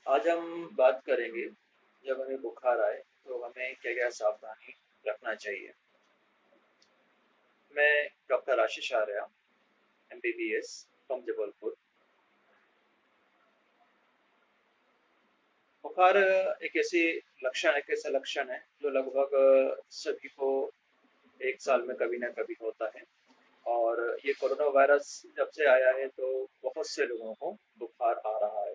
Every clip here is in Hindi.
आज हम बात करेंगे जब हमें बुखार आए तो हमें क्या क्या सावधानी रखना चाहिए। मैं doctor Ashish Arya, MBBS from Jabalpur. बुखार एक ऐसा लक्षण है जो लगभग सभी को एक साल में कभी ना कभी होता है। और ये कोरोना वायरस जब से आया है तो बहुत से लोगों को बुखार आ रहा है।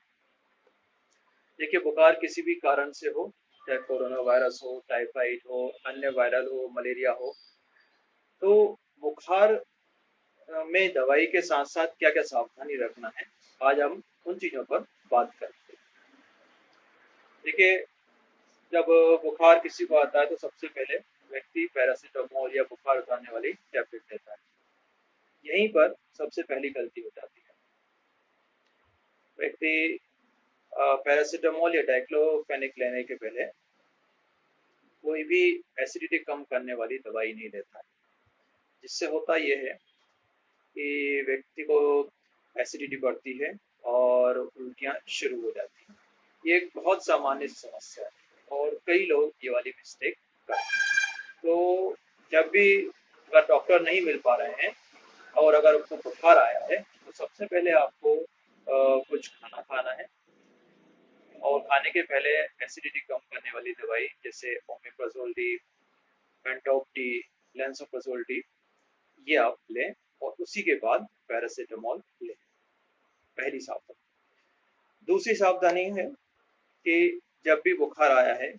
देखिए, बुखार किसी भी कारण से हो, चाहे कोरोना वायरस हो, टाइफाइड हो, अन्य वायरल हो, मलेरिया हो, तो बुखार में दवाई के साथ साथ क्या क्या सावधानी रखना है, आज हम उन चीज़ों पर बात करेंगे। देखिए, जब बुखार किसी को आता है तो सबसे पहले व्यक्ति पैरासीटामोल या बुखार उतारने वाली टैबलेट लेता है। यहीं पर सबसे पहली गलती हो जाती है। व्यक्ति पैरासीटामोल या डाइक्लोफेनिक लेने के पहले कोई भी एसिडिटी कम करने वाली दवाई नहीं लेता है। जिससे होता यह है कि व्यक्ति को एसिडिटी बढ़ती है और उल्टियाँ शुरू हो जाती हैं। ये एक बहुत सामान्य समस्या है और कई लोग ये वाली मिस्टेक करते हैं। तो जब भी अगर डॉक्टर नहीं मिल पा रहे हैं और अगर आपको बुखार आया है तो सबसे पहले आपको कुछ खाना खाना है और खाने के पहले एसिडिटी कम करने वाली दवाई जैसे omeprazole D, पेंटोप D, lansoprazole D, ये आप लें और उसी के बाद पैरासीटामोल लें। पहली सावधानी। दूसरी सावधानी है कि जब भी बुखार आया है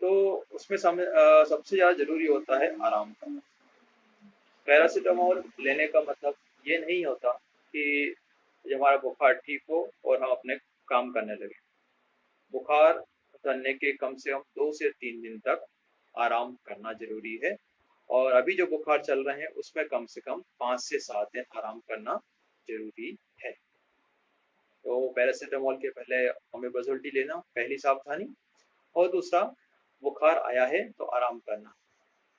तो उसमें सबसे ज़्यादा ज़रूरी होता है आराम करना। पैरासीटामोल लेने का मतलब ये नहीं होता कि जब हमारा बुखार ठीक हो और हम अपने काम करने लगे। बुखार उतरने के कम से कम 2 से 3 दिन तक आराम करना जरूरी है। और अभी जो बुखार चल रहे हैं उसमें कम से कम 5 से 7 दिन आराम करना जरूरी है। तो पैरासीटामोल के पहले ओमेप्राजोल डी लेना पहली सावधानी। और दूसरा, बुखार आया है तो आराम करना।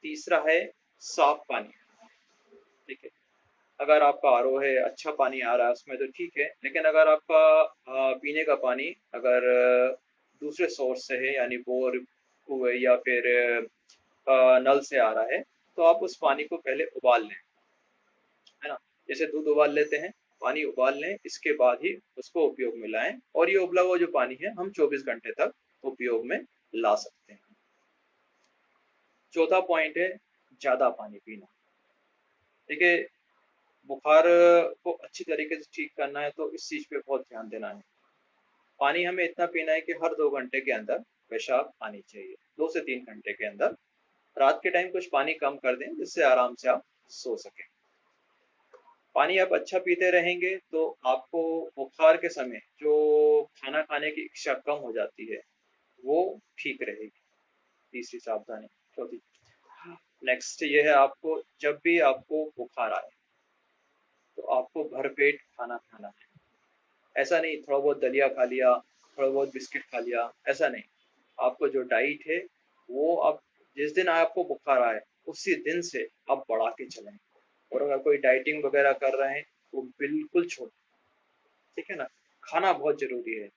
तीसरा है साफ पानी। ठीक है, अगर आपका आरओ है, अच्छा पानी आ रहा है उसमें तो ठीक है, लेकिन अगर आपका पीने का पानी अगर दूसरे सोर्स से है यानी बोर कुएं या फिर नल से आ रहा है तो आप उस पानी को पहले उबाल लें, है ना। जैसे दूध उबाल लेते हैं, पानी उबाल लें, इसके बाद ही उसको उपयोग में लाएं और ये उबला हुआ जो पानी है हम 24 घंटे तक उपयोग में ला सकते हैं। चौथा पॉइंट है ज्यादा पानी पीना। देखिए, बुखार को अच्छी तरीके से ठीक करना है तो इस चीज पे बहुत ध्यान देना है। पानी हमें इतना पीना है कि हर 2 घंटे के अंदर पेशाब आनी चाहिए, 2 से 3 घंटे के अंदर। रात के टाइम कुछ पानी कम कर दें जिससे आराम से आप सो सकें। पानी आप अच्छा पीते रहेंगे तो आपको बुखार के समय जो खाना खाने की इच्छा कम हो जाती है वो ठीक रहेगी। तीसरी सावधानी। चौथी, नेक्स्ट ये है, आपको जब भी आपको बुखार आए तो आपको भरपेट खाना खाना है। ऐसा नहीं थोड़ा बहुत दलिया खा लिया, थोड़ा बहुत बिस्किट खा लिया, ऐसा नहीं। आपको जो डाइट है वो आप जिस दिन आपको बुखार आए उसी दिन से आप बढ़ा के चलें। और अगर कोई डाइटिंग वगैरह कर रहे हैं वो बिल्कुल छोड़। ठीक है ना। खाना बहुत जरूरी है।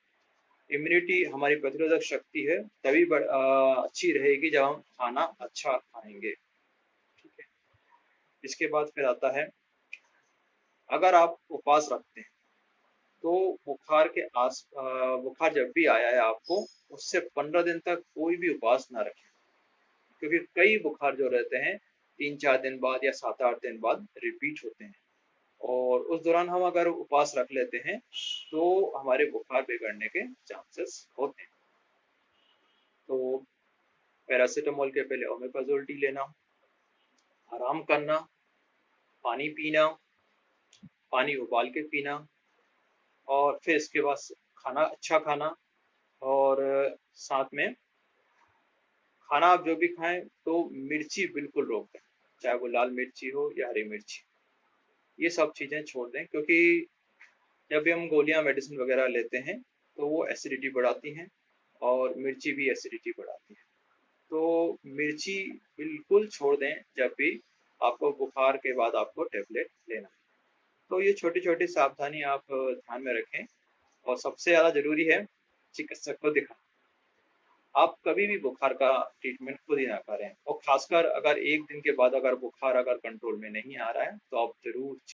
इम्यूनिटी हमारी प्रतिरोधक शक्ति है तभी अच्छी रहेगी जब हम खाना अच्छा खाएंगे। ठीक है। इसके बाद फिर आता है, अगर आप उपवास रखते हैं तो बुखार जब भी आया है आपको उससे 15 दिन तक कोई भी उपवास ना रखें। क्योंकि कई बुखार जो रहते हैं 3-4 दिन बाद या 7-8 दिन बाद रिपीट होते हैं। और उस दौरान हम अगर उपवास रख लेते हैं तो हमारे बुखार बिगड़ने के चांसेस होते हैं। तो पैरासीटामोल के पहले ओमेप्राजोल टी लेना, आराम करना, पानी पीना, पानी उबाल के पीना, और फिर इसके बाद खाना अच्छा खाना। और साथ में खाना आप जो भी खाएं तो मिर्ची बिल्कुल रोक दें, चाहे वो लाल मिर्ची हो या हरी मिर्ची। ये सब चीज़ें छोड़ दें क्योंकि जब भी हम गोलियां मेडिसिन वगैरह लेते हैं तो वो एसिडिटी बढ़ाती हैं और मिर्ची भी एसिडिटी बढ़ाती है। तो मिर्ची बिल्कुल छोड़ दें जब भी आपको बुखार के बाद आपको टेबलेट लेना है। तो ये छोटी छोटी सावधानी आप ध्यान में रखें। और सबसे ज़्यादा ज़रूरी है चिकित्सक को दिखाएं। आप कभी भी बुखार का ट्रीटमेंट खुद ही ना करें, और खासकर अगर 1 दिन के बाद अगर बुखार अगर कंट्रोल में नहीं आ रहा है तो आप ज़रूर